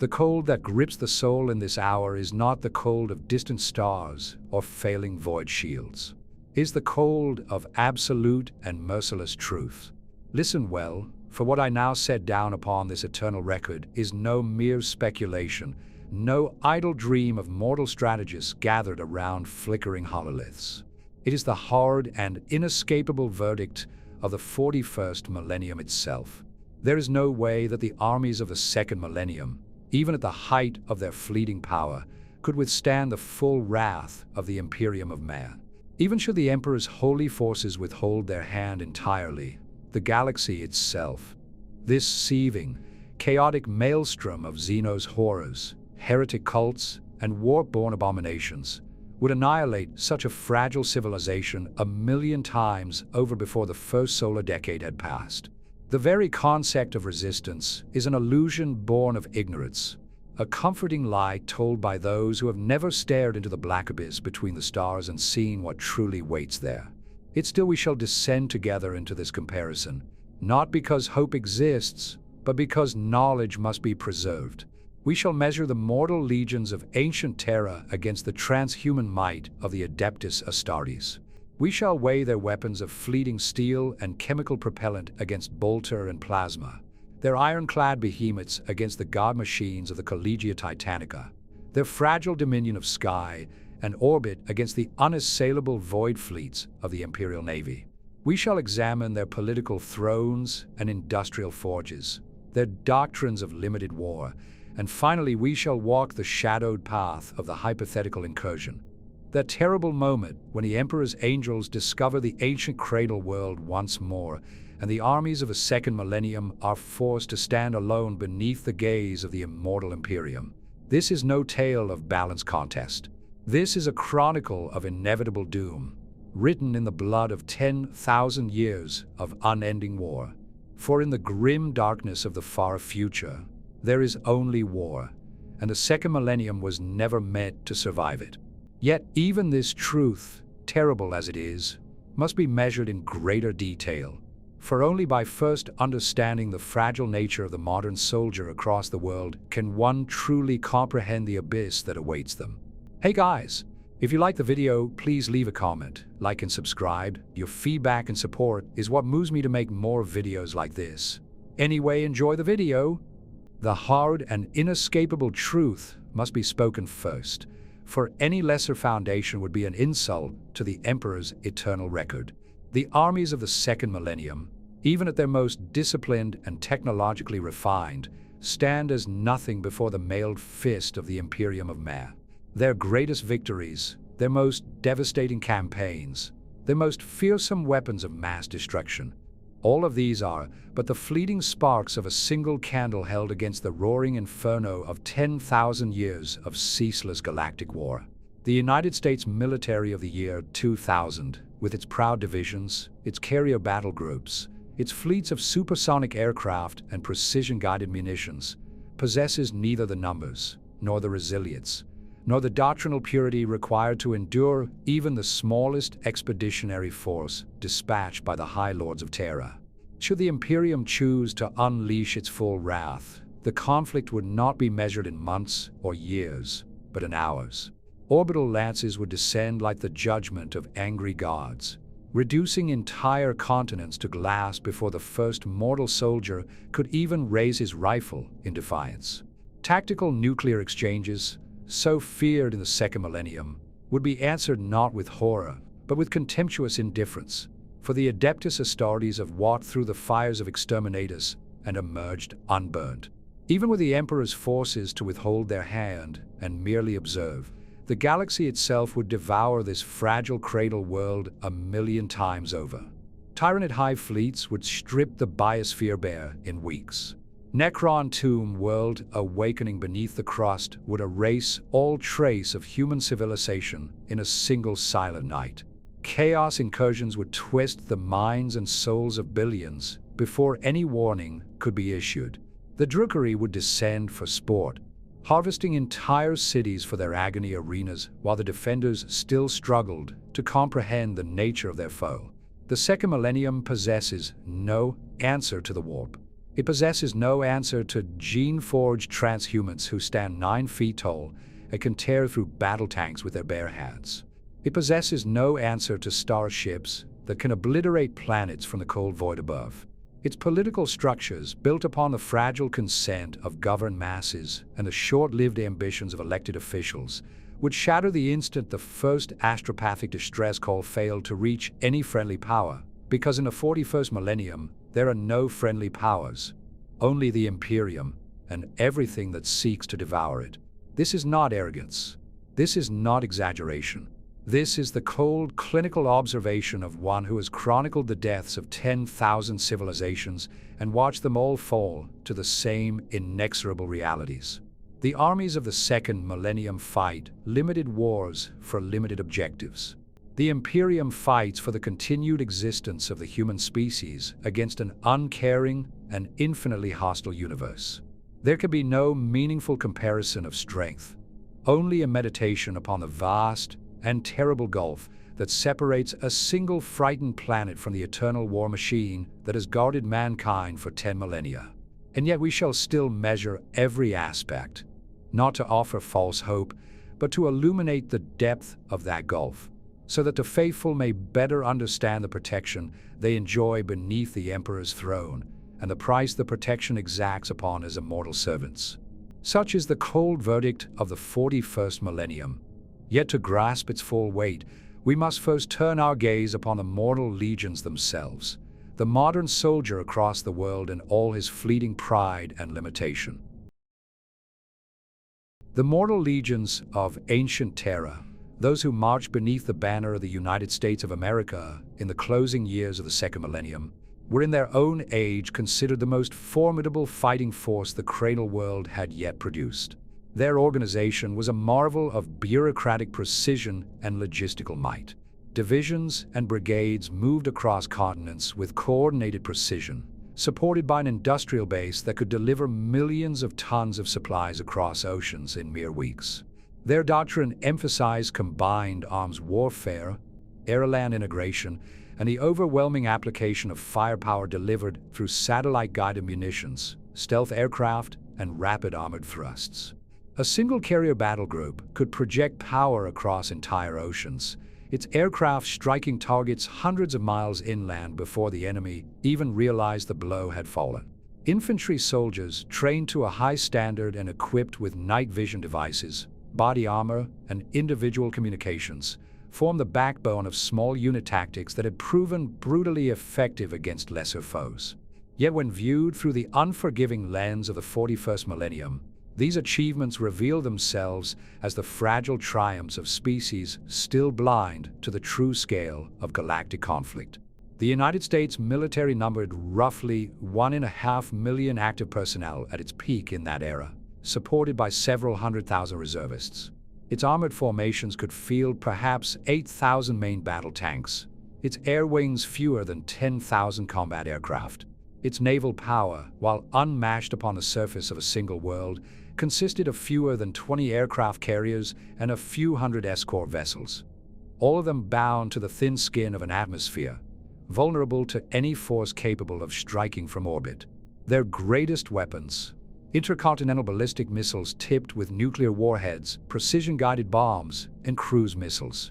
The cold that grips the soul in this hour is not the cold of distant stars or failing void shields. It is the cold of absolute and merciless truth. Listen well, for what I now set down upon this eternal record is no mere speculation, no idle dream of mortal strategists gathered around flickering hololiths. It is the hard and inescapable verdict of the 41st millennium itself. There is no way that the armies of the second millennium, even at the height of their fleeting power, could withstand the full wrath of the Imperium of Man. Even should the Emperor's holy forces withhold their hand entirely, the galaxy itself, this seething, chaotic maelstrom of Xeno's horrors, heretic cults, and war-born abominations, would annihilate such a fragile civilization 1,000,000 times over before the first solar decade had passed. The very concept of resistance is an illusion born of ignorance, a comforting lie told by those who have never stared into the black abyss between the stars and seen what truly waits there. Yet still we shall descend together into this comparison, not because hope exists, but because knowledge must be preserved. We shall measure the mortal legions of ancient Terra against the transhuman might of the Adeptus Astartes. We shall weigh their weapons of fleeting steel and chemical propellant against bolter and plasma, their ironclad behemoths against the god machines of the Collegia Titanica, their fragile dominion of sky and orbit against the unassailable void fleets of the Imperial Navy. We shall examine their political thrones and industrial forges, their doctrines of limited war, and finally we shall walk the shadowed path of the Hypothetical Incursion. That terrible moment when the Emperor's angels discover the ancient cradle world once more, and the armies of a second millennium are forced to stand alone beneath the gaze of the immortal Imperium. This is no tale of balanced contest. This is a chronicle of inevitable doom, written in the blood of 10,000 years of unending war. For in the grim darkness of the far future, there is only war, and the second millennium was never meant to survive it. Yet even this truth, terrible as it is, must be measured in greater detail, for only by first understanding the fragile nature of the modern soldier across the world can one truly comprehend the abyss that awaits them. Hey guys, if you like the video, please leave a comment, like and subscribe. Your feedback and support is what moves me to make more videos like this. Anyway, enjoy the video. The hard and inescapable truth must be spoken first, for any lesser foundation would be an insult to the Emperor's eternal record. The armies of the second millennium, even at their most disciplined and technologically refined, stand as nothing before the mailed fist of the Imperium of Man. Their greatest victories, their most devastating campaigns, their most fearsome weapons of mass destruction, all of these are but the fleeting sparks of a single candle held against the roaring inferno of 10,000 years of ceaseless galactic war. The United States military of the year 2000, with its proud divisions, its carrier battle groups, its fleets of supersonic aircraft and precision-guided munitions, possesses neither the numbers, nor the resilience, nor the doctrinal purity required to endure even the smallest expeditionary force dispatched by the High Lords of Terra. Should the Imperium choose to unleash its full wrath, the conflict would not be measured in months or years, but in hours. Orbital lances would descend like the judgment of angry gods, reducing entire continents to glass before the first mortal soldier could even raise his rifle in defiance. Tactical nuclear exchanges, so feared in the second millennium, would be answered not with horror, but with contemptuous indifference, for the Adeptus Astartes have walked through the fires of exterminatus and emerged unburned. Even with the Emperor's forces to withhold their hand and merely observe, the galaxy itself would devour this fragile cradle world 1,000,000 times over. Tyrannid hive fleets would strip the biosphere bare in weeks. Necron tomb world awakening beneath the crust would erase all trace of human civilization in a single silent night. Chaos incursions would twist the minds and souls of billions before any warning could be issued. The Drukhari would descend for sport, harvesting entire cities for their agony arenas while the defenders still struggled to comprehend the nature of their foe. The second millennium possesses no answer to the warp. It possesses no answer to gene-forged transhumans who stand 9 feet tall and can tear through battle tanks with their bare hands. It possesses no answer to starships that can obliterate planets from the cold void above. Its political structures, built upon the fragile consent of governed masses and the short-lived ambitions of elected officials, would shatter the instant the first astropathic distress call failed to reach any friendly power, because in the 41st millennium, there are no friendly powers, only the Imperium and everything that seeks to devour it. This is not arrogance. This is not exaggeration. This is the cold, clinical observation of one who has chronicled the deaths of 10,000 civilizations and watched them all fall to the same inexorable realities. The armies of the second millennium fight limited wars for limited objectives. The Imperium fights for the continued existence of the human species against an uncaring and infinitely hostile universe. There can be no meaningful comparison of strength, only a meditation upon the vast and terrible gulf that separates a single frightened planet from the eternal war machine that has guarded mankind for 10 millennia. And yet we shall still measure every aspect, not to offer false hope, but to illuminate the depth of that gulf, so that the faithful may better understand the protection they enjoy beneath the Emperor's throne and the price the protection exacts upon his immortal servants. Such is the cold verdict of the 41st millennium. Yet to grasp its full weight, we must first turn our gaze upon the mortal legions themselves, the modern soldier across the world in all his fleeting pride and limitation. The mortal legions of ancient Terra, those who marched beneath the banner of the United States of America in the closing years of the second millennium, were in their own age considered the most formidable fighting force the cradle world had yet produced. Their organization was a marvel of bureaucratic precision and logistical might. Divisions and brigades moved across continents with coordinated precision, supported by an industrial base that could deliver millions of tons of supplies across oceans in mere weeks. Their doctrine emphasized combined arms warfare, air-land integration, and the overwhelming application of firepower delivered through satellite-guided munitions, stealth aircraft, and rapid armored thrusts. A single carrier battle group could project power across entire oceans, its aircraft striking targets hundreds of miles inland before the enemy even realized the blow had fallen. Infantry soldiers, trained to a high standard and equipped with night vision devices, body armor, and individual communications, formed the backbone of small unit tactics that had proven brutally effective against lesser foes. Yet when viewed through the unforgiving lens of the 41st millennium, these achievements reveal themselves as the fragile triumphs of species still blind to the true scale of galactic conflict. The United States military numbered roughly 1.5 million active personnel at its peak in that era, supported by several 100,000 reservists. Its armored formations could field perhaps 8,000 main battle tanks, its air wings fewer than 10,000 combat aircraft. Its naval power, while unmatched upon the surface of a single world, consisted of fewer than 20 aircraft carriers and a few hundred escort vessels, all of them bound to the thin skin of an atmosphere, vulnerable to any force capable of striking from orbit. Their greatest weapons, intercontinental ballistic missiles tipped with nuclear warheads, precision-guided bombs, and cruise missiles,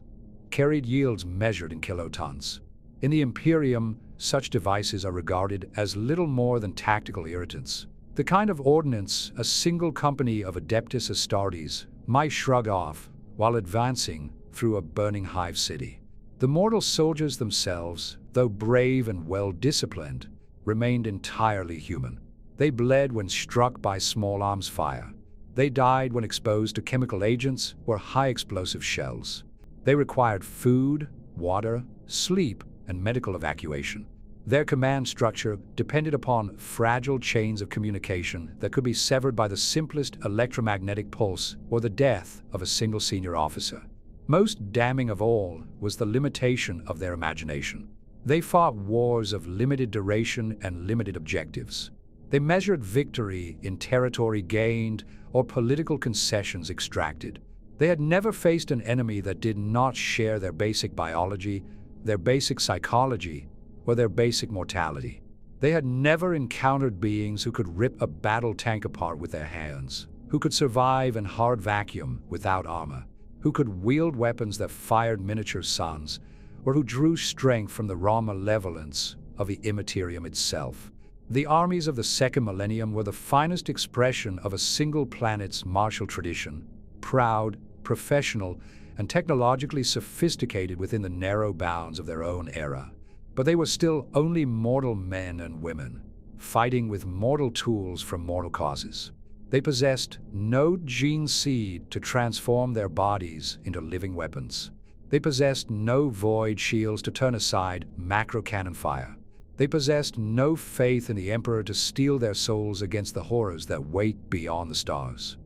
carried yields measured in kilotons. In the Imperium, such devices are regarded as little more than tactical irritants, the kind of ordnance a single company of Adeptus Astartes might shrug off while advancing through a burning hive city. The mortal soldiers themselves, though brave and well-disciplined, remained entirely human. They bled when struck by small arms fire. They died when exposed to chemical agents or high-explosive shells. They required food, water, sleep, and medical evacuation. Their command structure depended upon fragile chains of communication that could be severed by the simplest electromagnetic pulse or the death of a single senior officer. Most damning of all was the limitation of their imagination. They fought wars of limited duration and limited objectives. They measured victory in territory gained or political concessions extracted. They had never faced an enemy that did not share their basic biology, their basic psychology, or their basic mortality. They had never encountered beings who could rip a battle tank apart with their hands, who could survive in hard vacuum without armor, who could wield weapons that fired miniature suns, or who drew strength from the raw malevolence of the Imperium itself. The armies of the second millennium were the finest expression of a single planet's martial tradition, proud, professional, and technologically sophisticated within the narrow bounds of their own era. But they were still only mortal men and women, fighting with mortal tools from mortal causes. They possessed no gene seed to transform their bodies into living weapons. They possessed no void shields to turn aside macro cannon fire. They possessed no faith in the Emperor to steel their souls against the horrors that wait beyond the stars.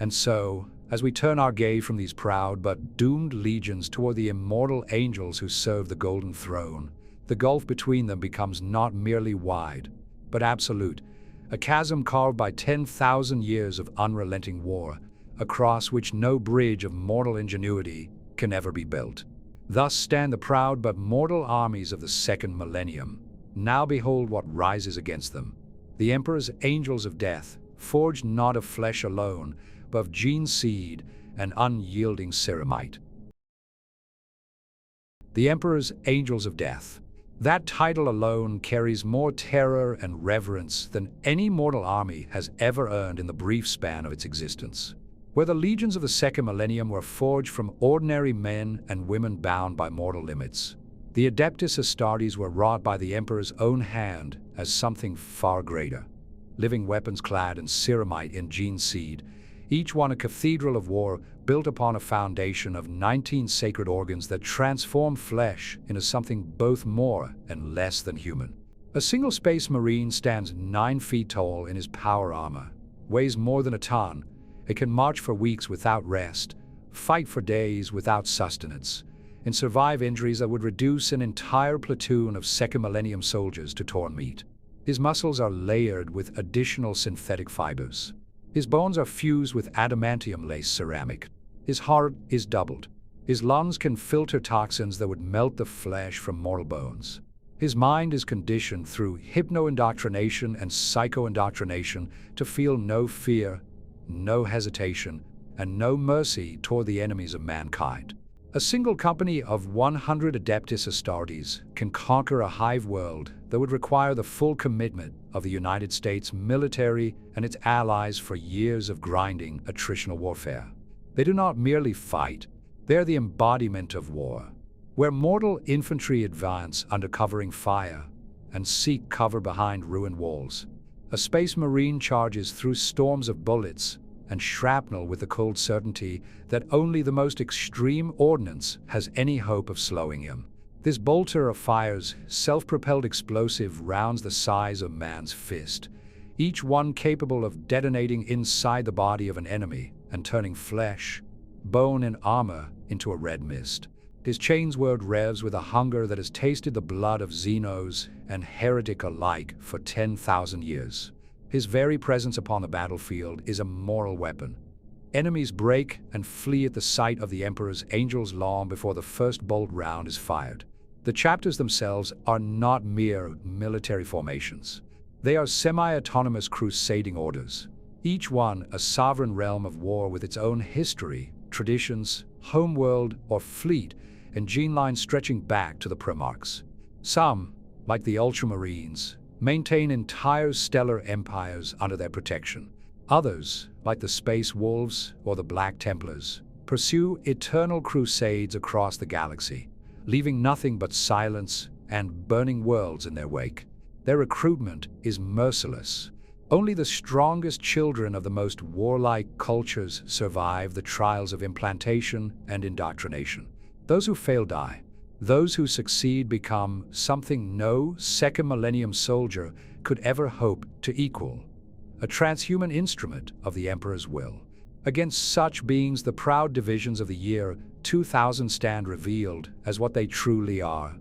And so, as we turn our gaze from these proud but doomed legions toward the immortal angels who serve the Golden Throne, the gulf between them becomes not merely wide, but absolute, a chasm carved by 10,000 years of unrelenting war, across which no bridge of mortal ingenuity can ever be built. Thus stand the proud but mortal armies of the second millennium. Now behold what rises against them. The Emperor's angels of death, forged not of flesh alone, but of gene seed and unyielding ceramite. The Emperor's angels of death. That title alone carries more terror and reverence than any mortal army has ever earned in the brief span of its existence. Where the legions of the second millennium were forged from ordinary men and women bound by mortal limits, the Adeptus Astartes were wrought by the Emperor's own hand as something far greater. Living weapons clad in ceramite and gene seed, each one a cathedral of war built upon a foundation of 19 sacred organs that transform flesh into something both more and less than human. A single Space Marine stands 9 feet tall in his power armor, weighs more than a ton. It can march for weeks without rest, fight for days without sustenance, and survive injuries that would reduce an entire platoon of second millennium soldiers to torn meat. His muscles are layered with additional synthetic fibers. His bones are fused with adamantium-laced ceramic. His heart is doubled. His lungs can filter toxins that would melt the flesh from mortal bones. His mind is conditioned through hypno-indoctrination and psycho-indoctrination to feel no fear, no hesitation, and no mercy toward the enemies of mankind. A single company of 100 Adeptus Astartes can conquer a hive world that would require the full commitment of the United States military and its allies for years of grinding attritional warfare. They do not merely fight, they are the embodiment of war, where mortal infantry advance under covering fire and seek cover behind ruined walls. A Space Marine charges through storms of bullets and shrapnel with the cold certainty that only the most extreme ordnance has any hope of slowing him. This bolter of fire's self-propelled explosive rounds the size of man's fist, each one capable of detonating inside the body of an enemy and turning flesh, bone, and armor into a red mist. His chains word revs with a hunger that has tasted the blood of Xenos and heretic alike for 10,000 years. His very presence upon the battlefield is a moral weapon. Enemies break and flee at the sight of the Emperor's angels long before the first bolt round is fired. The chapters themselves are not mere military formations. They are semi-autonomous crusading orders, each one a sovereign realm of war with its own history, traditions, homeworld, or fleet, and gene lines stretching back to the Primarchs. Some, like the Ultramarines, maintain entire stellar empires under their protection. Others, like the Space Wolves or the Black Templars, pursue eternal crusades across the galaxy, leaving nothing but silence and burning worlds in their wake. Their recruitment is merciless. Only the strongest children of the most warlike cultures survive the trials of implantation and indoctrination. Those who fail die. Those who succeed become something no second millennium soldier could ever hope to equal, a transhuman instrument of the Emperor's will. Against such beings, the proud divisions of the year 2000 stand revealed as what they truly are: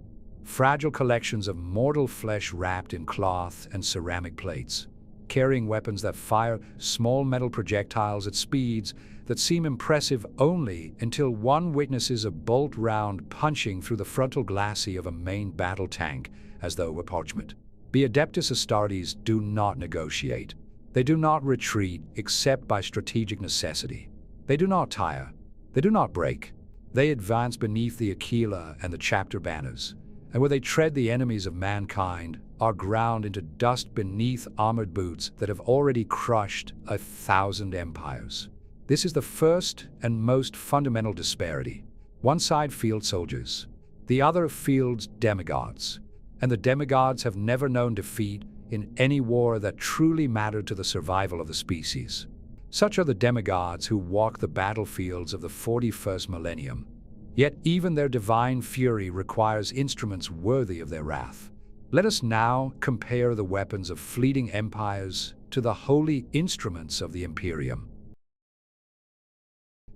fragile collections of mortal flesh wrapped in cloth and ceramic plates, carrying weapons that fire small metal projectiles at speeds that seem impressive only until one witnesses a bolt round punching through the frontal glacis of a main battle tank as though it were parchment. The Adeptus Astartes do not negotiate. They do not retreat except by strategic necessity. They do not tire. They do not break. They advance beneath the Aquila and the chapter banners, and where they tread the enemies of mankind are ground into dust beneath armored boots that have already crushed 1,000 empires. This is the first and most fundamental disparity. One side field soldiers, the other fields demigods, and the demigods have never known defeat in any war that truly mattered to the survival of the species. Such are the demigods who walk the battlefields of the 41st millennium. Yet even their divine fury requires instruments worthy of their wrath. Let us now compare the weapons of fleeting empires to the holy instruments of the Imperium.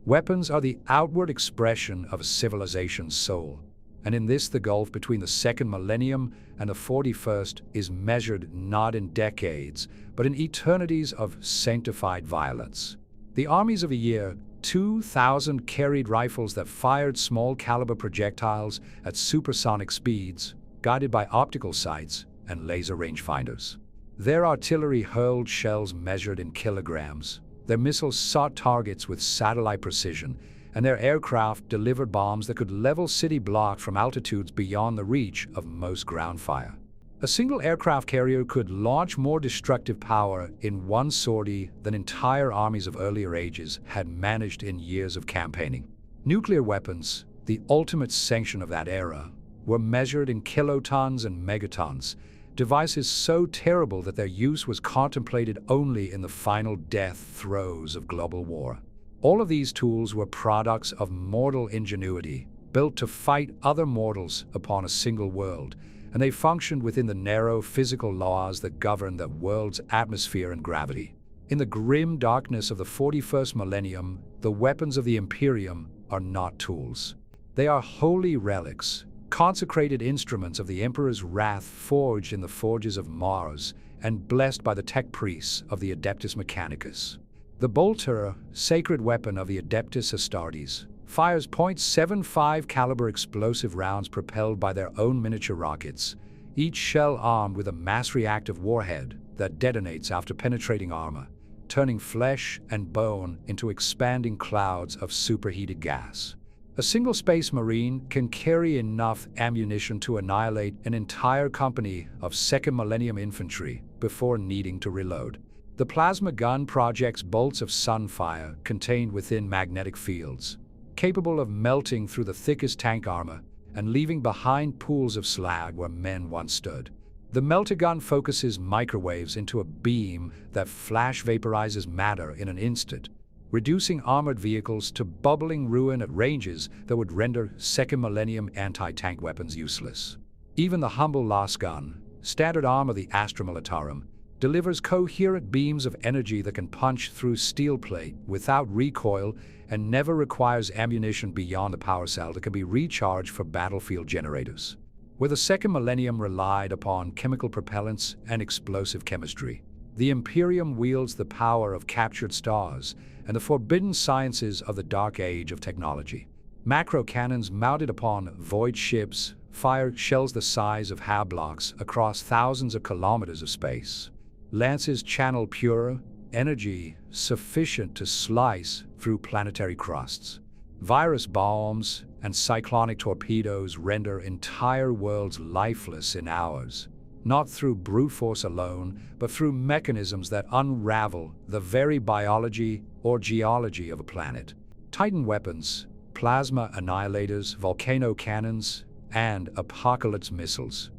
Weapons are the outward expression of a civilization's soul, and in this the gulf between the second millennium and the 41st is measured not in decades, but in eternities of sanctified violence. The armies of a year 2000 carried rifles that fired small-caliber projectiles at supersonic speeds, guided by optical sights and laser rangefinders. Their artillery hurled shells measured in kilograms, their missiles sought targets with satellite precision, and their aircraft delivered bombs that could level city blocks from altitudes beyond the reach of most ground fire. A single aircraft carrier could launch more destructive power in one sortie than entire armies of earlier ages had managed in years of campaigning. Nuclear weapons, the ultimate sanction of that era, were measured in kilotons and megatons, devices so terrible that their use was contemplated only in the final death throes of global war. All of these tools were products of mortal ingenuity, built to fight other mortals upon a single world, and they functioned within the narrow physical laws that govern the world's atmosphere and gravity. In the grim darkness of the 41st millennium, the weapons of the Imperium are not tools. They are holy relics, consecrated instruments of the Emperor's wrath forged in the forges of Mars and blessed by the tech priests of the Adeptus Mechanicus. The bolter, sacred weapon of the Adeptus Astartes, fires .75 caliber explosive rounds propelled by their own miniature rockets, each shell armed with a mass-reactive warhead that detonates after penetrating armor, turning flesh and bone into expanding clouds of superheated gas. A single Space Marine can carry enough ammunition to annihilate an entire company of second millennium infantry before needing to reload. The plasma gun projects bolts of sunfire contained within magnetic fields, capable of melting through the thickest tank armor and leaving behind pools of slag where men once stood. The meltagun focuses microwaves into a beam that flash vaporizes matter in an instant, reducing armored vehicles to bubbling ruin at ranges that would render second millennium anti-tank weapons useless. Even the humble lasgun, standard arm of the Astra Militarum, delivers coherent beams of energy that can punch through steel plate without recoil and never requires ammunition beyond the power cell that can be recharged for battlefield generators. Where the second millennium relied upon chemical propellants and explosive chemistry, the Imperium wields the power of captured stars and the forbidden sciences of the dark age of technology. Macro cannons mounted upon void ships fire shells the size of hab blocks across thousands of kilometers of space. Lances channel pure energy sufficient to slice through planetary crusts. Virus bombs and cyclonic torpedoes render entire worlds lifeless in hours, not through brute force alone, but through mechanisms that unravel the very biology or geology of a planet. Titan weapons, plasma annihilators, volcano cannons, and apocalypse missiles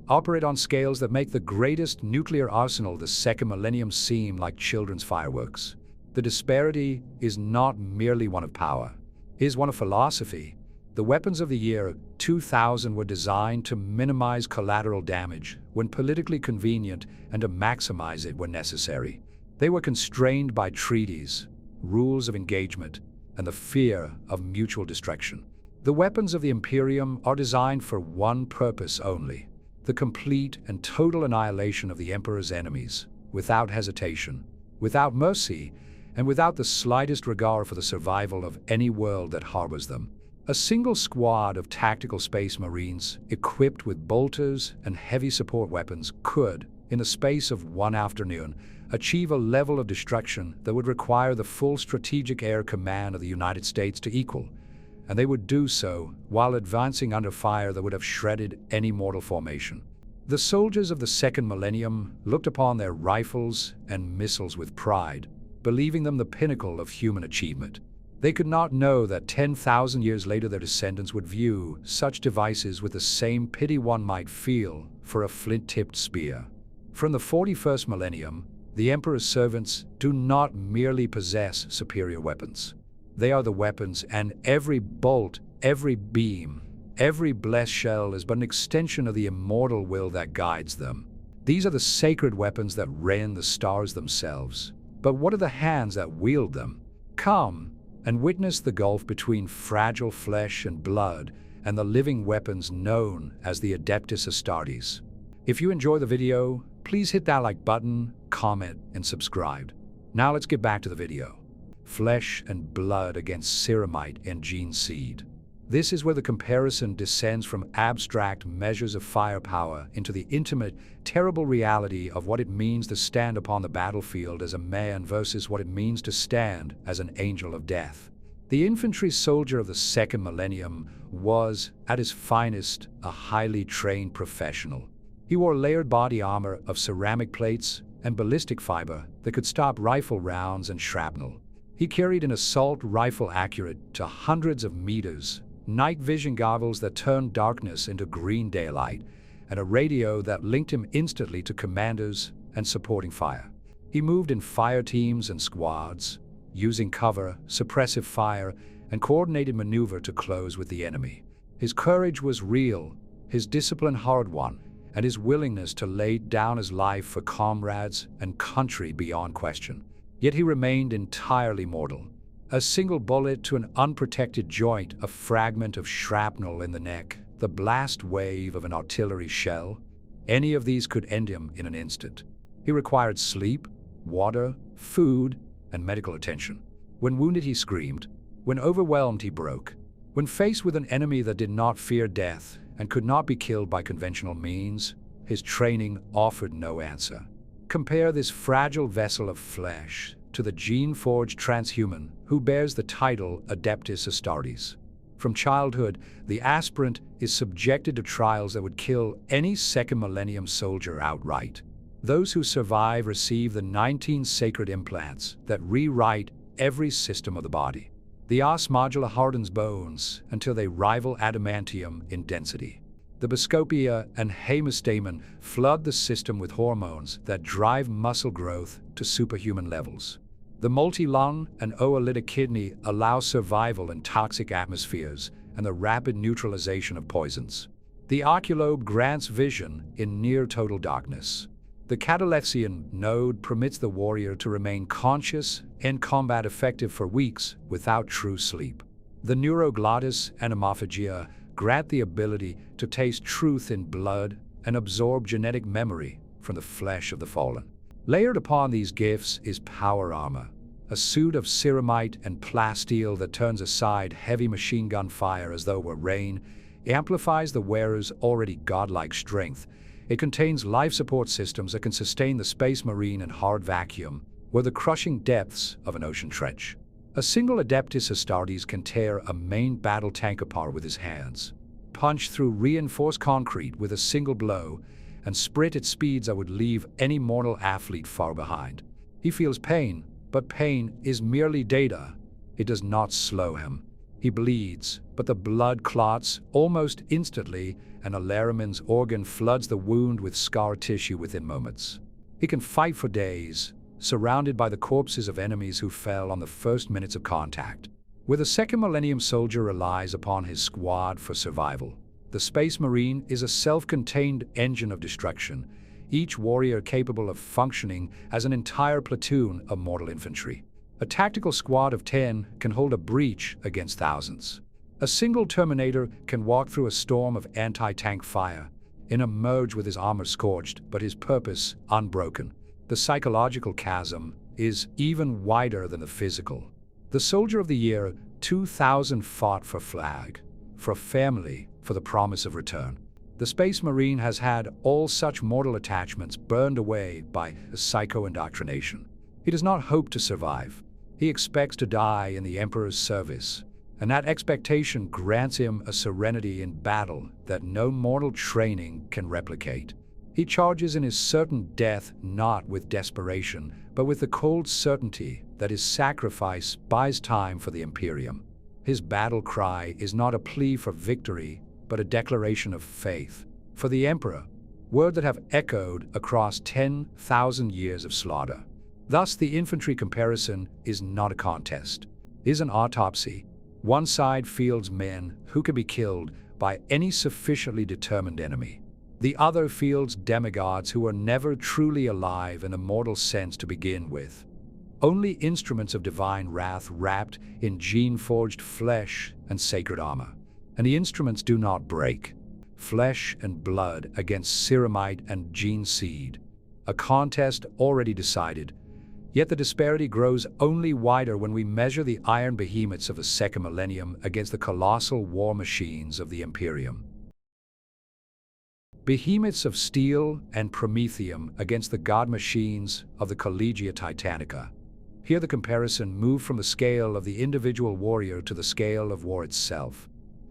operate on scales that make the greatest nuclear arsenal of the second millennium seem like children's fireworks. The disparity is not merely one of power, it is one of philosophy. The weapons of the year 2000 were designed to minimize collateral damage when politically convenient and to maximize it when necessary. They were constrained by treaties, rules of engagement, and the fear of mutual destruction. The weapons of the Imperium are designed for one purpose only: the complete and total annihilation of the Emperor's enemies, without hesitation, without mercy, and without the slightest regard for the survival of any world that harbors them. A single squad of tactical space marines, equipped with bolters and heavy support weapons, could, in the space of one afternoon, achieve a level of destruction that would require the full strategic air command of the United States to equal, and they would do so while advancing under fire that would have shredded any mortal formation. The soldiers of the second millennium looked upon their rifles and missiles with pride, believing them the pinnacle of human achievement. They could not know that 10,000 years later their descendants would view such devices with the same pity one might feel for a flint-tipped spear. From the 41st millennium, the Emperor's servants do not merely possess superior weapons. They are the weapons, and every bolt, every beam, every blessed shell is but an extension of the immortal will that guides them. These are the sacred weapons that rend the stars themselves. But what are the hands that wield them? Come and witness the gulf between fragile flesh and blood and the living weapons known as the Adeptus Astartes. If you enjoy the video, please hit that like button, comment, and subscribe. Now let's get back to the video. Flesh and blood against Ceramite and gene seed. This is where the comparison descends from abstract measures of firepower into the intimate, terrible reality of what it means to stand upon the battlefield as a man versus what it means to stand as an angel of death. The infantry soldier of the second millennium was, at his finest, a highly trained professional. He wore layered body armor of ceramic plates and ballistic fiber that could stop rifle rounds and shrapnel. He carried an assault rifle accurate to hundreds of meters, night vision goggles that turned darkness into green daylight, and a radio that linked him instantly to commanders and supporting fire. He moved in fire teams and squads, using cover, suppressive fire, and coordinated maneuver to close with the enemy. His courage was real, his discipline hard-won, and his willingness to lay down his life for comrades and country beyond question. Yet he remained entirely mortal. A single bullet to an unprotected joint, a fragment of shrapnel in the neck, the blast wave of an artillery shell, any of these could end him in an instant. He required sleep, water, food, and medical attention. When wounded, he screamed. When overwhelmed, he broke. When faced with an enemy that did not fear death and could not be killed by conventional means, his training offered no answer. Compare this fragile vessel of flesh to the gene-forged transhuman who bears the title Adeptus Astartes. From childhood, the aspirant is subjected to trials that would kill any second millennium soldier outright. Those who survive receive the 19 sacred implants that rewrite every system of the body. The os modula hardens bones until they rival adamantium in density. The Biscopia and hemostamine flood the system with hormones that drive muscle growth to superhuman levels. The multi-lung and oolytic kidney allow survival in toxic atmospheres and the rapid neutralization of poisons. The oculobe grants vision in near-total darkness. The catalepsian node permits the warrior to remain conscious and combat effective for weeks without true sleep. The neuroglottis and hemophagia grant the ability to taste truth in blood and absorb genetic memory from the flesh of the fallen. Layered upon these gifts is power armor, a suit of ceramite and plasteel that turns aside heavy machine gun fire as though it were rain, amplifies the wearer's already godlike strength. It contains life support systems that can sustain the space marine in hard vacuum or the crushing depths of an ocean trench. A single Adeptus Astartes can tear a main battle tank apart with his hands, punch through reinforced concrete with a single blow, and sprint at speeds that would leave any mortal athlete far behind. He feels pain, but pain is merely data. It does not slow him. He bleeds, but the blood clots almost instantly, and Alarimin's organ floods the wound with scar tissue within moments. He can fight for days, surrounded by the corpses of enemies who fell on the first minutes of contact. Where the second millennium soldier relies upon his squad for survival, the Space Marine is a self-contained engine of destruction, each warrior capable of functioning as an entire platoon of mortal infantry. A tactical squad of 10 can hold a breach against thousands. A single Terminator can walk through a storm of anti-tank fire and emerge with his armor scorched but his purpose unbroken. The psychological chasm is even wider than the physical. The soldier of the year 2000 fought for flag, for family, for the promise of return. The Space Marine has had all such mortal attachments burned away by psycho-indoctrination. He does not hope to survive. He expects to die in the Emperor's service, and that expectation grants him a serenity in battle that no mortal training can replicate. He charges in his certain death not with desperation, but with the cold certainty that his sacrifice buys time for the Imperium. His battle cry is not a plea for victory, but a declaration of faith. For the Emperor, words that have echoed across 10,000 years of slaughter. Thus, the infantry comparison is not a contest, it is an autopsy. One side fields men who can be killed by any sufficiently determined enemy. The other fields demigods who are never truly alive in a mortal sense to begin with. Only instruments of divine wrath wrapped in gene-forged flesh and sacred armor. And the instruments do not break. Flesh and blood against ceramite and gene seed. A contest already decided, yet the disparity grows only wider when we measure the iron behemoths of the second millennium against the colossal war machines of the Imperium. Behemoths of steel and Promethium against the god machines of the Collegia Titanica. Here the comparison moved from the scale of the individual warrior to the scale of war itself,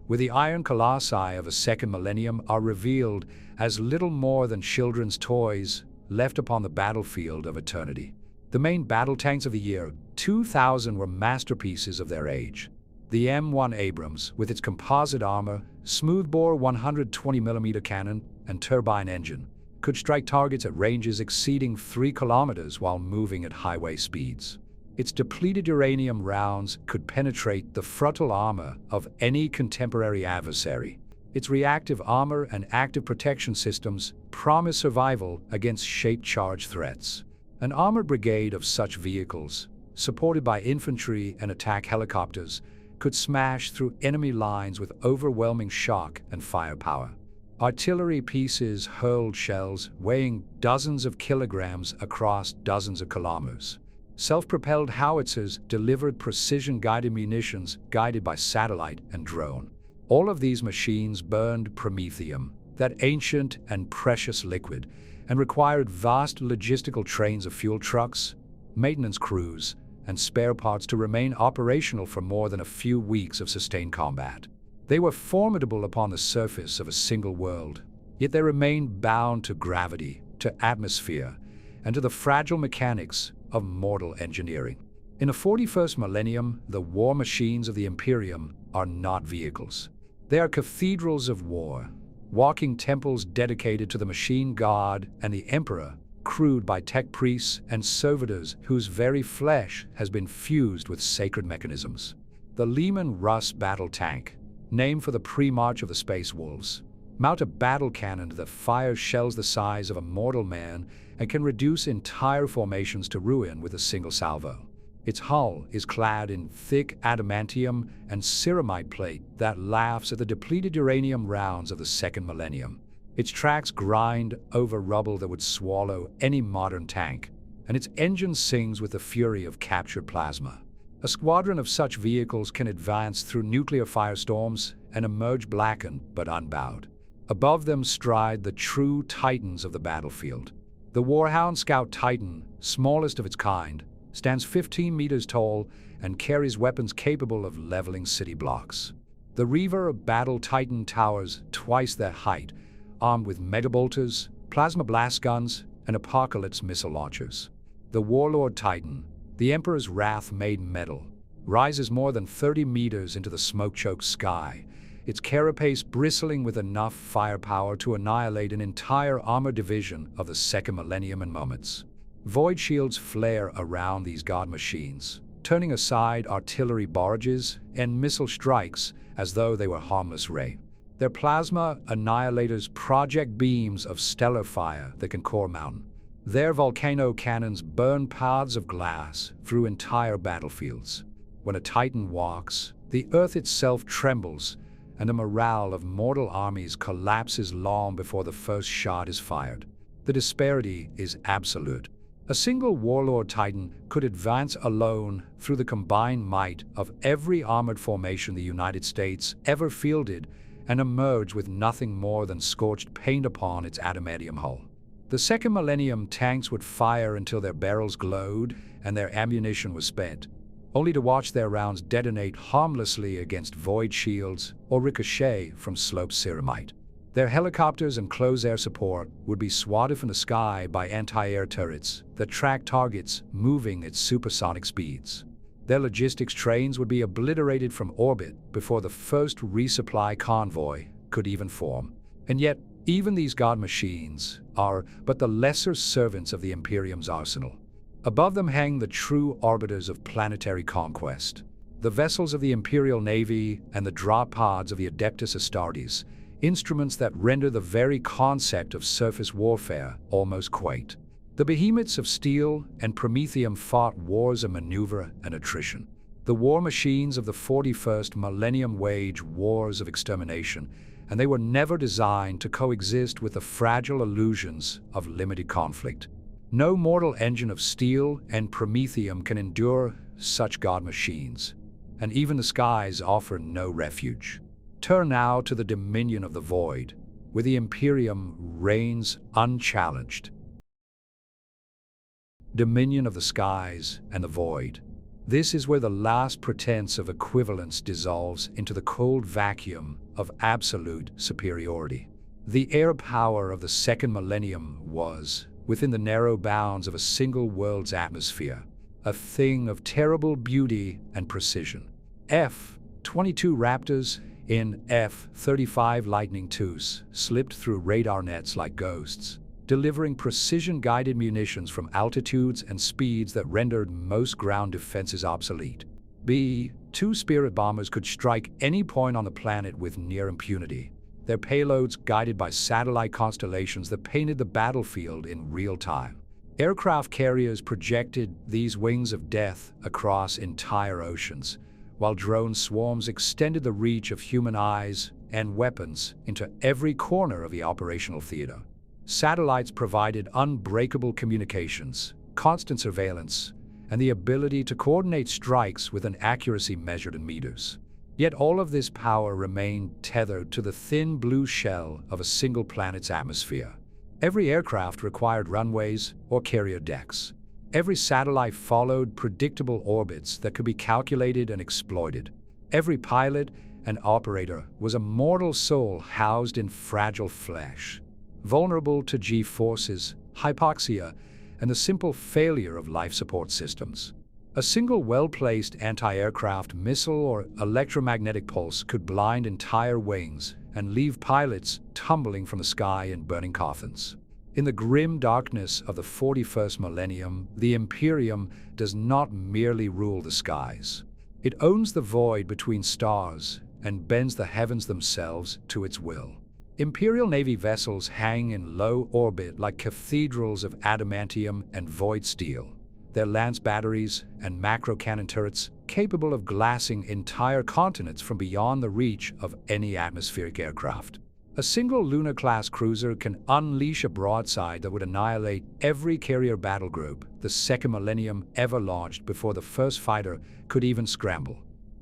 where the iron colossi of a second millennium are revealed as little more than children's toys left upon the battlefield of eternity. The main battle tanks of the year 2000 were masterpieces of their age. The M1 Abrams, with its composite armor, smoothbore 120mm cannon, and turbine engine, could strike targets at ranges exceeding 3 kilometers while moving at highway speeds. Its depleted uranium rounds could penetrate the frontal armor of any contemporary adversary. Its reactive armor and active protection systems promise survival against shape-charge threats. An armored brigade of such vehicles, supported by infantry and attack helicopters, could smash through enemy lines with overwhelming shock and firepower. Artillery pieces hurled shells weighing dozens of kilograms across dozens of kilometers. Self-propelled howitzers delivered precision-guided munitions guided by satellite and drone. All of these machines burned Promethium, that ancient and precious liquid, and required vast logistical trains of fuel trucks, maintenance crews, and spare parts to remain operational for more than a few weeks of sustained combat. They were formidable upon the surface of a single world, yet they remained bound to gravity, to atmosphere, and to the fragile mechanics of mortal engineering. In the 41st millennium, the war machines of the Imperium are not vehicles. They are cathedrals of war, walking temples dedicated to the machine god and the Emperor, crewed by tech priests and servitors whose very flesh has been fused with sacred mechanisms. The Lehman Russ battle tank, named for the pre-march of the Space Wolves, mount a battle cannon that fires shells the size of a mortal man and can reduce entire formations to ruin with a single salvo. Its hull is clad in thick adamantium and ceramite plate that laughs at the depleted uranium rounds of the second millennium. Its tracks grind over rubble that would swallow any modern tank, and its engine sings with the fury of captured plasma. A squadron of such vehicles can advance through nuclear firestorms and emerge blackened but unbowed. Above them stride the true titans of the battlefield. The Warhound Scout Titan, smallest of its kind, stands 15 meters tall and carries weapons capable of leveling city blocks. The Reaver Battle Titan towers twice their height, armed with megabolters, plasma blast guns, and apocalypse missile launchers. The Warlord Titan, the Emperor's wrath made metal, rises more than 30 meters into the smoke-choked sky, its carapace bristling with enough firepower to annihilate an entire armored division of the second millennium in moments. Void shields flare around these god machines, turning aside artillery barrages and missile strikes as though they were harmless ray. Their plasma annihilators project beams of stellar fire that can core a mountain. Their volcano cannons burn paths of glass through entire battlefields. When a Titan walks, the earth itself trembles, and the morale of mortal armies collapses long before the first shot is fired. The disparity is absolute. A single warlord titan could advance alone through the combined might of every armored formation the United States ever fielded and emerge with nothing more than scorched paint upon its adamantium hull. The second millennium, tanks would fire until their barrels glowed and their ammunition was spent, only to watch their rounds detonate harmlessly against void shields or ricochet from sloped ceramite. Their helicopters and close air support would be swatted from the sky by anti-air turrets that track targets moving at supersonic speeds. Their logistics trains would be obliterated from orbit before the first resupply convoy could even form. And yet, even these god machines are but the lesser servants of the Imperium's arsenal. Above them hang the true arbiters of planetary conquest, the vessels of the Imperial Navy and the drop pods of the Adeptus Astartes, instruments that render the very concept of surface warfare almost quaint. The Behemoths of steel and Promethium fought wars of maneuver and attrition. The war machines of the 41st millennium wage wars of extermination, and they were never designed to coexist with the fragile illusions of limited conflict. No mortal engine of steel and Promethium can endure such god machines, and even the skies offer no refuge. Turn now to the dominion of the void, where the Imperium reigns unchallenged. Dominion of the skies and the void. This is where the last pretense of equivalence dissolves into the cold vacuum of absolute superiority. The air power of the second millennium was, within the narrow bounds of a single world's atmosphere, a thing of terrible beauty and precision. F-22 Raptors in F-35 Lightning IIs slipped through radar nets like ghosts, delivering precision-guided munitions from altitudes and speeds that rendered most ground defenses obsolete. B-2 Spirit bombers could strike any point on the planet with near impunity, their payloads guided by satellite constellations that painted the battlefield in real time. Aircraft carriers projected these wings of death across entire oceans, while drone swarms extended the reach of human eyes and weapons into every corner of the operational theater. Satellites provided unbreakable communications, constant surveillance, and the ability to coordinate strikes with an accuracy measured in meters. Yet all of this power remained tethered to the thin blue shell of a single planet's atmosphere. Every aircraft required runways or carrier decks. Every satellite followed predictable orbits that could be calculated and exploited. Every pilot and operator was a mortal soul housed in fragile flesh, vulnerable to G-forces, hypoxia, and the simple failure of life support systems. A single well-placed anti-aircraft missile or electromagnetic pulse could blind entire wings and leave pilots tumbling from the sky in burning coffins. In the grim darkness of the 41st millennium, the Imperium does not merely rule the skies. It owns the void between stars and bends the heavens themselves to its will. Imperial Navy vessels hang in low orbit like cathedrals of adamantium and void steel, their lance batteries and macro cannon turrets capable of glassing entire continents from beyond the reach of any atmospheric aircraft. A single Luna-class cruiser can unleash a broadside that would annihilate every carrier battle group the second millennium ever launched before the first fighter could even scramble.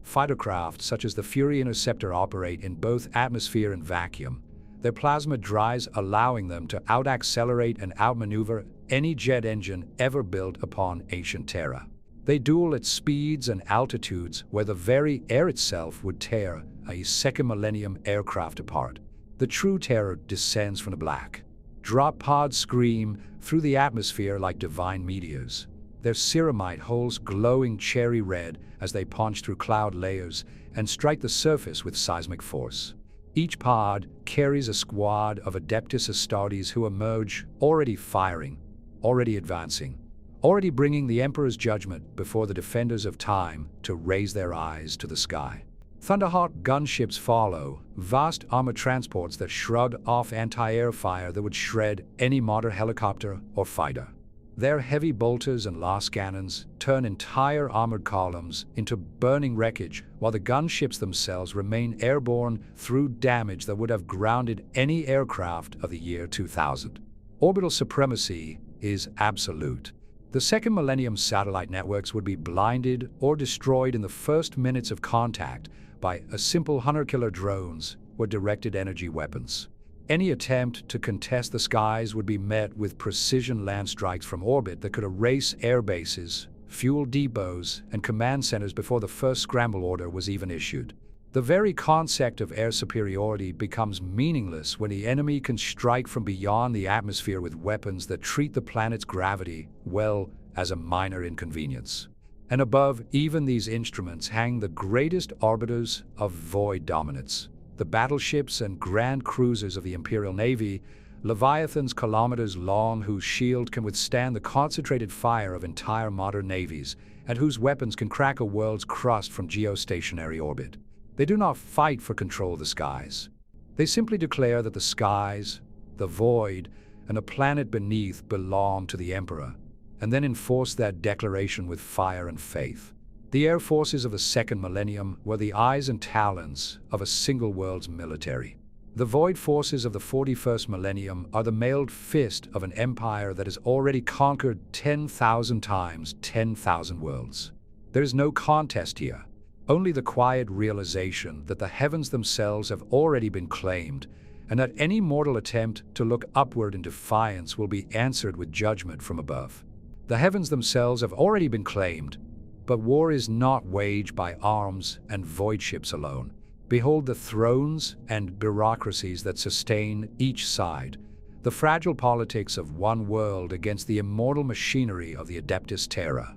Fightercraft such as the Fury Interceptor operate in both atmosphere and vacuum, their plasma drives allowing them to out-accelerate and outmaneuver any jet engine ever built upon ancient Terra. They duel at speeds and altitudes where the very air itself would tear a second millennium aircraft apart. The true terror descends from the black. Drop pods scream through the atmosphere like divine meteors, their ceramite holes glowing cherry red as they punch through cloud layers and strike the surface with seismic force. Each pod carries a squad of Adeptus Astartes who emerge already firing, already advancing, already bringing the Emperor's judgment before the defenders of time to raise their eyes to the sky. Thunderhawk gunships follow, vast armored transports that shrug off anti-air fire that would shred any modern helicopter or fighter. Their heavy bolters and las cannons turn entire armored columns into burning wreckage, while the gunships themselves remain airborne through damage that would have grounded any aircraft of the year 2000. Orbital supremacy is absolute. The second millennium satellite networks would be blinded or destroyed in the first minutes of contact by a simple hunter-killer drones or directed energy weapons. Any attempt to contest the skies would be met with precision land strikes from orbit that could erase air bases, fuel depots, and command centers before the first scramble order was even issued. The very concept of air superiority becomes meaningless when the enemy can strike from beyond the atmosphere with weapons that treat the planet's gravity, well, as a minor inconvenience. And above even these instruments hang the greatest arbiters of void dominance, the battleships and grand cruisers of the Imperial Navy, leviathans kilometers long whose shield can withstand the concentrated fire of entire modern navies, and whose weapons can crack a world's crust from geostationary orbit. They do not fight for control of the skies. They simply declare that the skies, the void, and the planet beneath belong to the Emperor, and then enforce that declaration with fire and faith. The air forces of the second millennium were the eyes and talons of a single world's military. The void forces of the 41st millennium are the mailed fist of an empire that has already conquered 10,000 times 10,000 worlds. There is no contest here. Only the quiet realization that the heavens themselves have already been claimed, and that any mortal attempt to look upward in defiance will be answered with judgment from above. The heavens themselves have already been claimed, but war is not waged by arms and void ships alone. Behold the thrones and bureaucracies that sustain each side, the fragile politics of one world against the immortal machinery of the Adeptus Terra.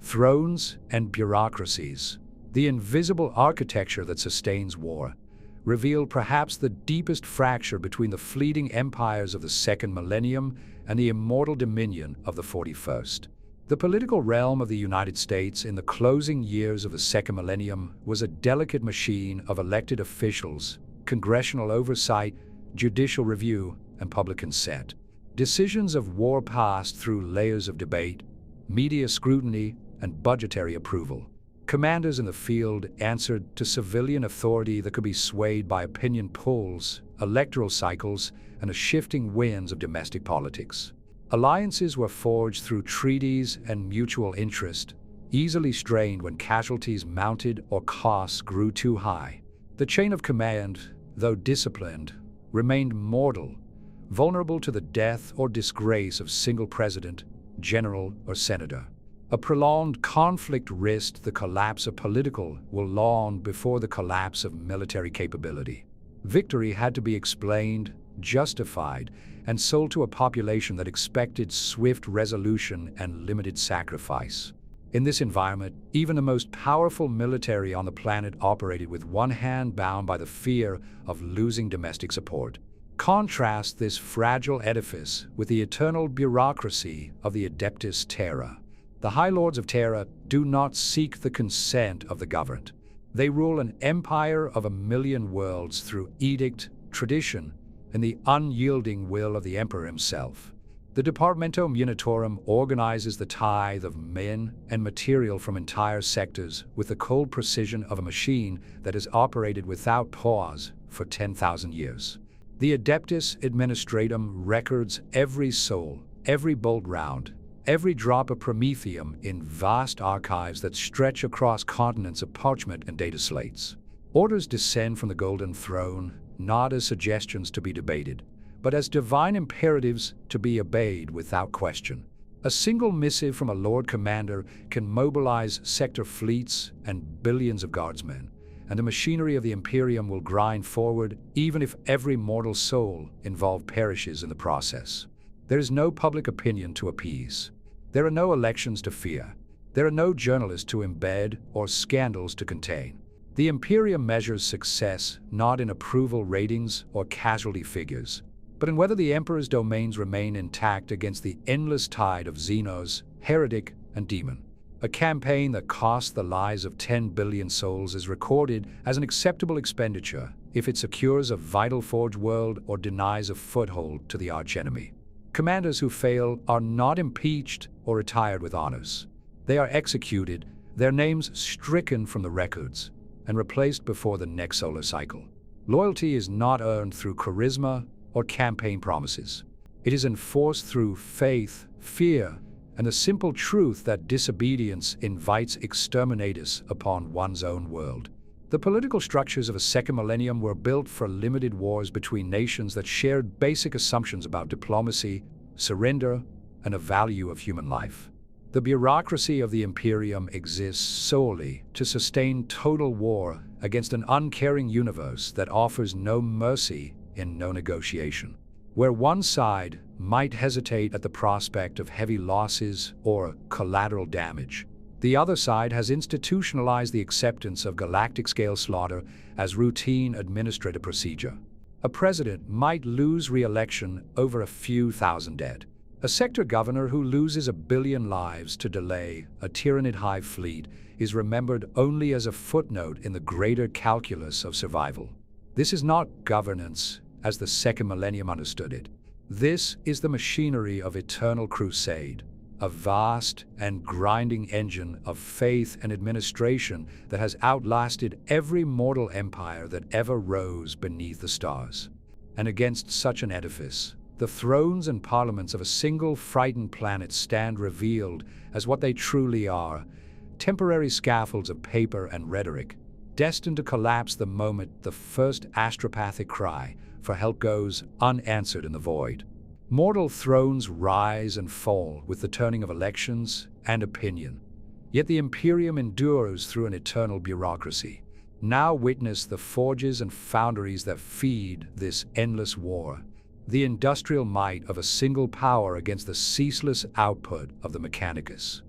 Thrones and bureaucracies, the invisible architecture that sustains war, reveal perhaps the deepest fracture between the fleeting empires of the second millennium and the immortal dominion of the 41st. The political realm of the United States in the closing years of the second millennium was a delicate machine of elected officials, congressional oversight, judicial review, and public consent. Decisions of war passed through layers of debate, media scrutiny, and budgetary approval. Commanders in the field answered to civilian authority that could be swayed by opinion polls, electoral cycles, and the shifting winds of domestic politics. Alliances were forged through treaties and mutual interest, easily strained when casualties mounted or costs grew too high. The chain of command, though disciplined, remained mortal, vulnerable to the death or disgrace of single president, general, or senator. A prolonged conflict risked the collapse of political will long before the collapse of military capability. Victory had to be explained, justified, and sold to a population that expected swift resolution and limited sacrifice. In this environment, even the most powerful military on the planet operated with one hand bound by the fear of losing domestic support. Contrast this fragile edifice with the eternal bureaucracy of the Adeptus Terra. The High Lords of Terra do not seek the consent of the governed. They rule an empire of 1,000,000 worlds through edict, tradition, and the unyielding will of the Emperor himself. The Departmentum Unitorum organizes the tithe of men and material from entire sectors with the cold precision of a machine that has operated without pause for 10,000 years. The Adeptus Administratum records every soul, every bolt round, every drop of Promethium in vast archives that stretch across continents of parchment and data slates. Orders descend from the Golden Throne, not as suggestions to be debated, but as divine imperatives to be obeyed without question. A single missive from a Lord Commander can mobilize sector fleets and billions of guardsmen, and the machinery of the Imperium will grind forward even if every mortal soul involved perishes in the process. There is no public opinion to appease. There are no elections to fear. There are no journalists to embed or scandals to contain. The Imperium measures success not in approval ratings or casualty figures, but in whether the Emperor's domains remain intact against the endless tide of Xenos, heretic, and demon. A campaign that costs the lives of 10 billion souls is recorded as an acceptable expenditure if it secures a vital forge world or denies a foothold to the archenemy. Commanders who fail are not impeached or retired with honors. They are executed, their names stricken from the records, and replaced before the next solar cycle. Loyalty is not earned through charisma or campaign promises. It is enforced through faith, fear, and the simple truth that disobedience invites exterminatus upon one's own world. The political structures of a second millennium were built for limited wars between nations that shared basic assumptions about diplomacy, surrender, and the value of human life. The bureaucracy of the Imperium exists solely to sustain total war against an uncaring universe that offers no mercy and no negotiation. Where one side might hesitate at the prospect of heavy losses or collateral damage, the other side has institutionalized the acceptance of galactic-scale slaughter as routine administrative procedure. A president might lose re-election over a few thousand dead. A sector governor who loses 1 billion lives to delay a Tyranid hive fleet is remembered only as a footnote in the greater calculus of survival. This is not governance as the second millennium understood it. This is the machinery of eternal crusade, a vast and grinding engine of faith and administration that has outlasted every mortal empire that ever rose beneath the stars. And against such an edifice, the thrones and parliaments of a single frightened planet stand revealed as what they truly are, temporary scaffolds of paper and rhetoric, destined to collapse the moment the first astropathic cry for help goes unanswered in the void. Mortal thrones rise and fall with the turning of elections and opinion. Yet the Imperium endures through an eternal bureaucracy. Now witness the forges and foundries that feed this endless war, the industrial might of a single power against the ceaseless output of the Mechanicus.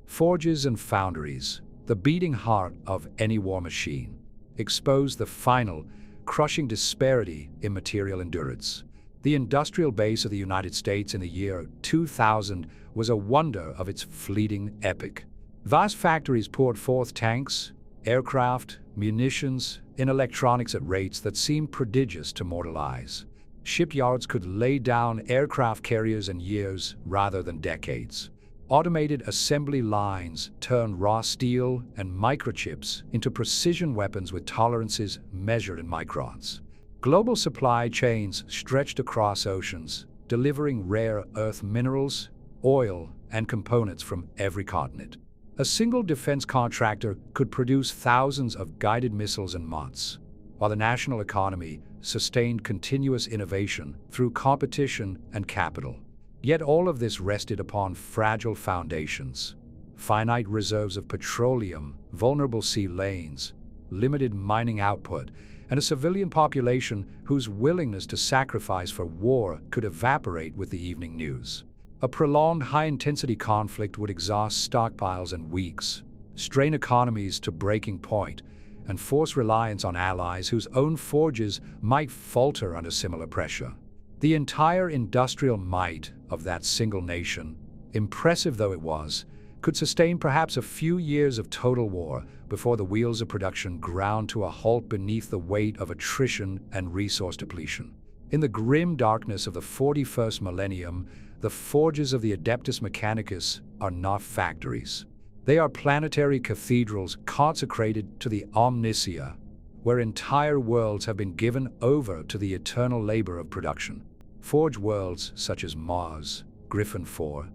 Forges and foundries, the beating heart of any war machine, expose the final, crushing disparity in material endurance. The industrial base of the United States in the year 2000 was a wonder of its fleeting epoch. Vast factories poured forth tanks, aircraft, munitions, and electronics at rates that seemed prodigious to mortal eyes. Shipyards could lay down aircraft carriers in years rather than decades. Automated assembly lines turned raw steel and microchips into precision weapons with tolerances measured in microns. Global supply chains stretched across oceans, delivering rare earth minerals, oil, and components from every continent. A single defense contractor could produce thousands of guided missiles in months, while the national economy sustained continuous innovation through competition and capital. Yet all of this rested upon fragile foundations: finite reserves of petroleum, vulnerable sea lanes, limited mining output, and a civilian population whose willingness to sacrifice for war could evaporate with the evening news. A prolonged high-intensity conflict would exhaust stockpiles in weeks, strain economies to breaking point, and force reliance on allies whose own forges might falter under similar pressure. The entire industrial might of that single nation, impressive though it was, could sustain perhaps a few years of total war before the wheels of production ground to a halt beneath the weight of attrition and resource depletion. In the grim darkness of the 41st millennium, the forges of the Adeptus Mechanicus are not factories. They are planetary cathedrals consecrated to the Omnicia, where entire worlds have been given over to the eternal labor of production. Forge worlds such as Mars, Griffin 4,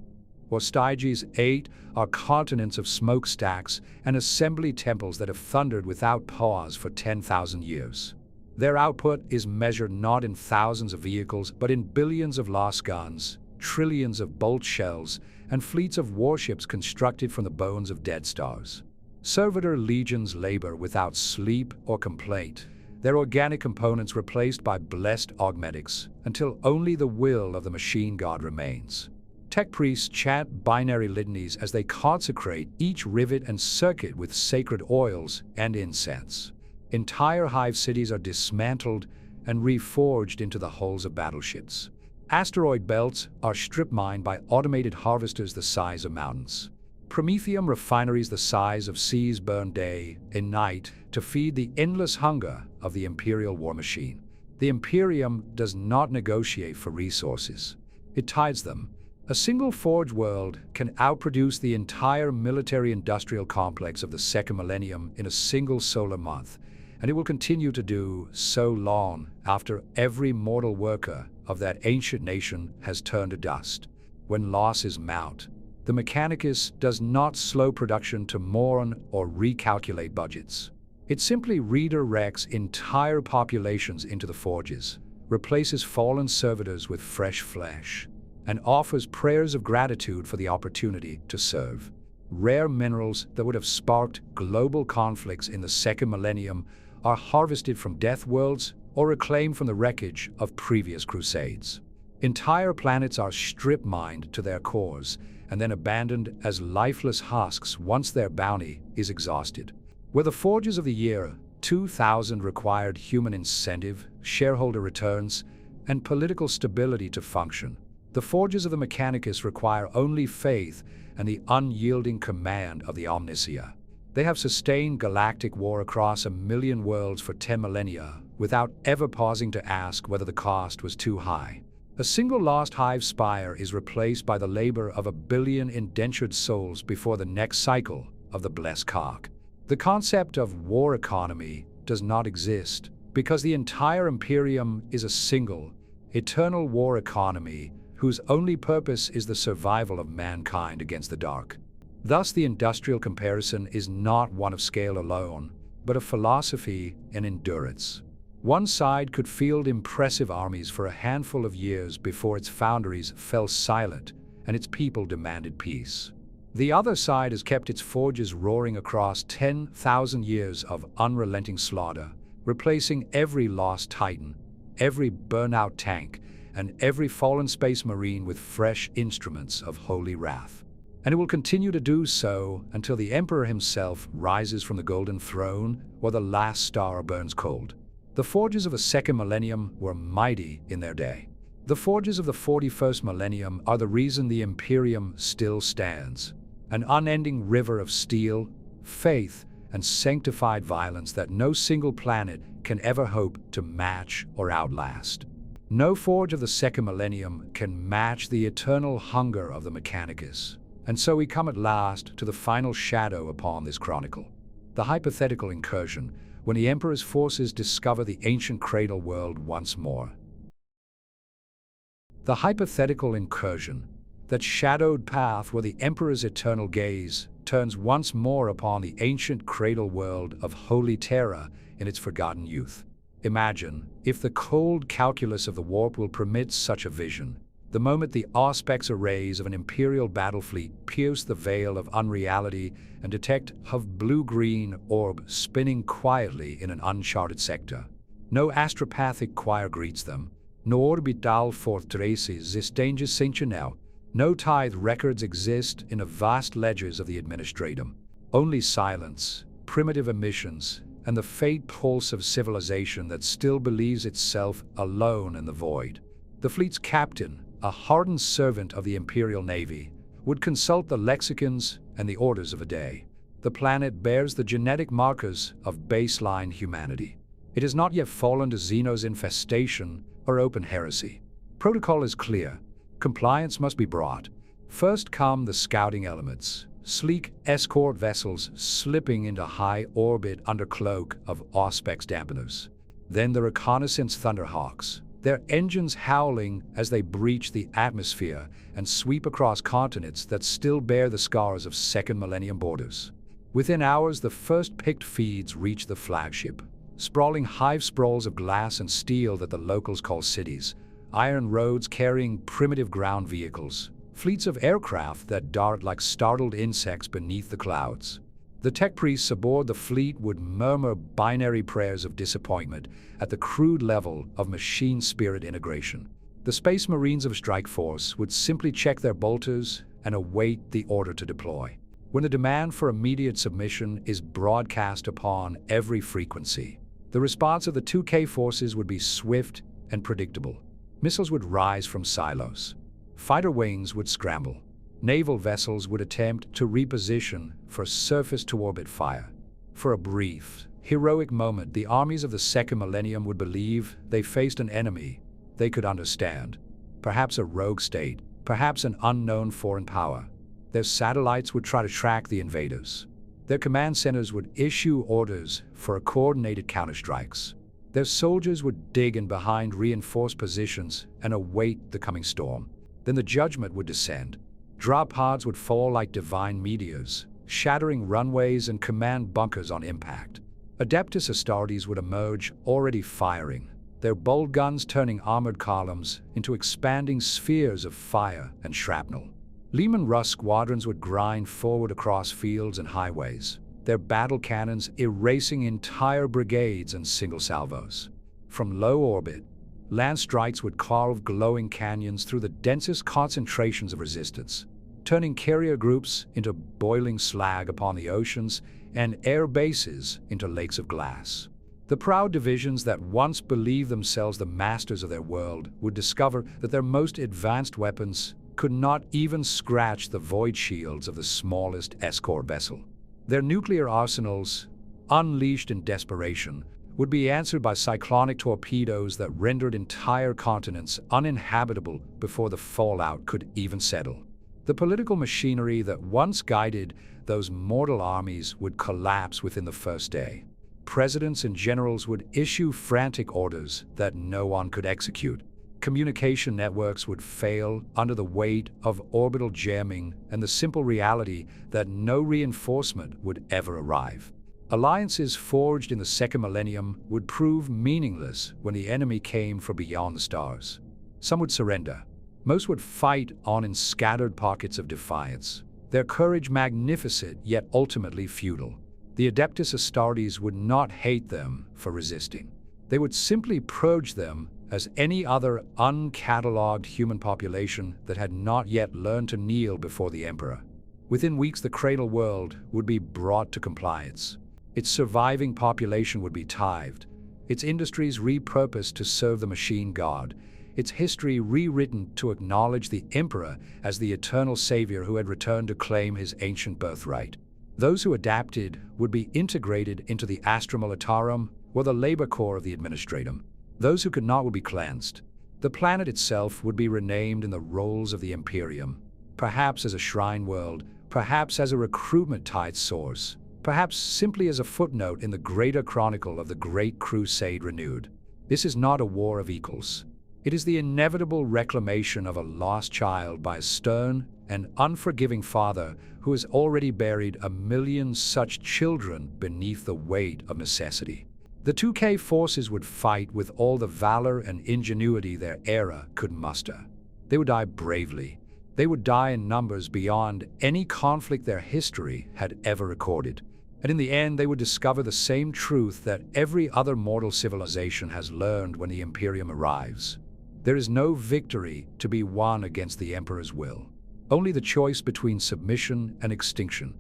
or Styges 8 are continents of smokestacks and assembly temples that have thundered without pause for 10,000 years. Their output is measured not in thousands of vehicles, but in billions of lost guns, trillions of bolt shells, and fleets of warships constructed from the bones of dead stars. Servitor legions labor without sleep or complaint, their organic components replaced by blessed augmetics, until only the will of the machine god remains. Tech priests chant binary litanies as they consecrate each rivet and circuit with sacred oils and incense. Entire hive cities are dismantled and reforged into the hulls of battleships. Asteroid belts are strip mined by automated harvesters the size of mountains. Promethium refineries the size of seas burn day and night to feed the endless hunger of the Imperial war machine. The Imperium does not negotiate for resources. It tides them. A single forge world can outproduce the entire military-industrial complex of the second millennium in a single solar month, and it will continue to do so long after every mortal worker of that ancient nation has turned to dust. When losses mount, the Mechanicus does not slow production to mourn or recalculate budgets. It simply redirects entire populations into the forges, replaces fallen servitors with fresh flesh, and offers prayers of gratitude for the opportunity to serve. Rare minerals that would have sparked global conflicts in the second millennium are harvested from death worlds or reclaimed from the wreckage of previous crusades. Entire planets are strip-mined to their cores and then abandoned as lifeless husks once their bounty is exhausted. Where the forges of the year 2000 required human incentive, shareholder returns, and political stability to function, the forges of the Mechanicus require only faith and the unyielding command of the Omnicia. They have sustained galactic war across 1,000,000 worlds for 10 millennia without ever pausing to ask whether the cost was too high. A single lost hive spire is replaced by the labor of 1,000,000,000 indentured souls before the next cycle of the blessed cock. The concept of war economy does not exist because the entire Imperium is a single, eternal war economy whose only purpose is the survival of mankind against the dark. Thus, the industrial comparison is not one of scale alone, but of philosophy and endurance. One side could field impressive armies for a handful of years before its foundries fell silent and its people demanded peace. The other side has kept its forges roaring across 10,000 years of unrelenting slaughter, replacing every lost titan, every burnout tank, and every fallen space marine with fresh instruments of holy wrath. And it will continue to do so until the Emperor himself rises from the golden throne or the last star burns cold. The forges of the second millennium were mighty in their day. The forges of the 41st millennium are the reason the Imperium still stands, an unending river of steel, faith, and sanctified violence that no single planet can ever hope to match or outlast. No forge of the second millennium can match the eternal hunger of the Mechanicus. And so we come at last to the final shadow upon this chronicle, the hypothetical incursion, when the Emperor's forces discover the ancient cradle world once more. The hypothetical incursion, that shadowed path where the Emperor's eternal gaze turns once more upon the ancient cradle world of holy Terra in its forgotten youth. Imagine, if the cold calculus of the warp will permit such a vision, the moment the auspex arrays of an Imperial battle fleet pierce the veil of unreality and detect a blue-green orb spinning quietly in an uncharted sector. No astropathic choir greets them, no orbital fortresses exchanges sentinel, no tithe records exist in the vast ledgers of the administratum. Only silence, primitive emissions, and the faint pulse of civilization that still believes itself alone in the void. The fleet's captain, a hardened servant of the Imperial Navy, would consult the lexicons and the orders of a day. The planet bears the genetic markers of baseline humanity. It has not yet fallen to Xeno's infestation or open heresy. Protocol is clear. Compliance must be brought. First come the scouting elements, sleek escort vessels slipping into high orbit under cloak of auspex dampeners. Then the reconnaissance thunderhawks, their engines howling as they breach the atmosphere and sweep across continents that still bear the scars of second millennium borders. Within hours, the first picked feeds reach the flagship, sprawling hive sprawls of glass and steel that the locals call cities, iron roads carrying primitive ground vehicles, fleets of aircraft that dart like startled insects beneath the clouds. The tech priests aboard the fleet would murmur binary prayers of disappointment at the crude level of machine spirit integration. The Space Marines of Strike Force would simply check their bolters and await the order to deploy. When the demand for immediate submission is broadcast upon every frequency, the response of the 2K forces would be swift and predictable. Missiles would rise from silos. Fighter wings would scramble. Naval vessels would attempt to reposition for surface-to-orbit fire. For a brief, heroic moment, the armies of the second millennium would believe they faced an enemy they could understand. Perhaps a rogue state, perhaps an unknown foreign power. Their satellites would try to track the invaders. Their command centers would issue orders for coordinated counterstrikes. Their soldiers would dig in behind reinforced positions and await the coming storm. Then the judgment would descend. Drop pods would fall like divine meteors, shattering runways and command bunkers on impact. Adeptus Astartes would emerge, already firing, their bold guns turning armored columns into expanding spheres of fire and shrapnel. Leman Russ squadrons would grind forward across fields and highways, their battle cannons erasing entire brigades in single salvos. From low orbit, land strikes would carve glowing canyons through the densest concentrations of resistance, turning carrier groups into boiling slag upon the oceans and air bases into lakes of glass. The proud divisions that once believed themselves the masters of their world would discover that their most advanced weapons could not even scratch the void shields of the smallest escort vessel. Their nuclear arsenals, unleashed in desperation, would be answered by cyclonic torpedoes that rendered entire continents uninhabitable before the fallout could even settle. The political machinery that once guided those mortal armies would collapse within the first day. Presidents and generals would issue frantic orders that no one could execute. Communication networks would fail under the weight of orbital jamming and the simple reality that no reinforcement would ever arrive. Alliances forged in the second millennium would prove meaningless when the enemy came from beyond the stars. Some would surrender. Most would fight on in scattered pockets of defiance, their courage magnificent yet ultimately futile. The Adeptus Astartes would not hate them for resisting. They would simply purge them as any other uncatalogued human population that had not yet learned to kneel before the Emperor. Within weeks, the cradle world would be brought to compliance. Its surviving population would be tithed, its industries repurposed to serve the machine god, its history rewritten to acknowledge the Emperor as the eternal savior who had returned to claim his ancient birthright. Those who adapted would be integrated into the Astra Militarum or the labor corps of the Administratum. Those who could not would be cleansed. The planet itself would be renamed in the rolls of the Imperium, perhaps as a shrine world, perhaps as a recruitment tide source, perhaps simply as a footnote in the greater chronicle of the Great Crusade renewed. This is not a war of equals. It is the inevitable reclamation of a lost child by a stern and unforgiving father who has already buried 1 million such children beneath the weight of necessity. The 2K forces would fight with all the valor and ingenuity their era could muster. They would die bravely. They would die in numbers beyond any conflict their history had ever recorded. And in the end, they would discover the same truth that every other mortal civilization has learned when the Imperium arrives. There is no victory to be won against the Emperor's will, only the choice between submission and extinction.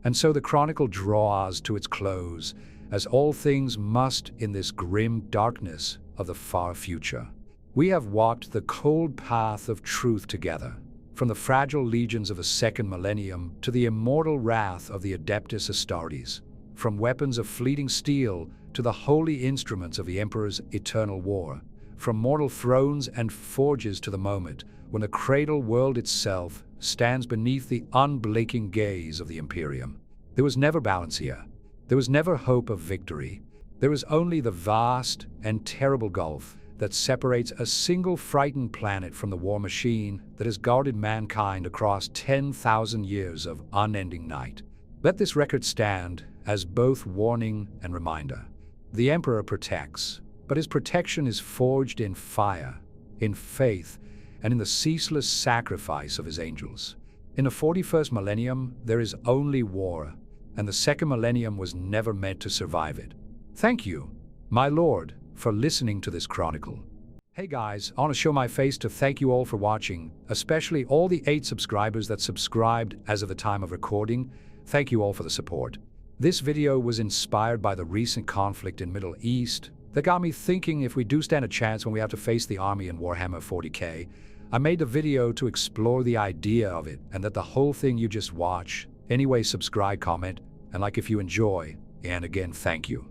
And so the chronicle draws to its close, as all things must in this grim darkness of the far future. We have walked the cold path of truth together, from the fragile legions of the second millennium to the immortal wrath of the Adeptus Astartes, from weapons of fleeting steel to the holy instruments of the Emperor's eternal war, from mortal thrones and forges to the moment when the cradle world itself stands beneath the unblinking gaze of the Imperium. There was never balance here. There was never hope of victory. There was only the vast and terrible gulf that separates a single frightened planet from the war machine that has guarded mankind across 10,000 years of unending night. Let this record stand as both warning and reminder. The Emperor protects, but his protection is forged in fire, in faith, and in the ceaseless sacrifice of his angels. In the 41st millennium, there is only war, and the second millennium was never meant to survive it. Thank you, my lord, for listening to this chronicle. Hey guys, I want to show my face to thank you all for watching, especially all the 8 subscribers that subscribed as of the time of recording. Thank you all for the support. This video was inspired by the recent conflict in Middle East that got me thinking if we do stand a chance when we have to face the army in Warhammer 40k. I made the video to explore the idea of it and that the whole thing you just watch. Anyway, subscribe, comment, and like if you enjoy, and again, thank you.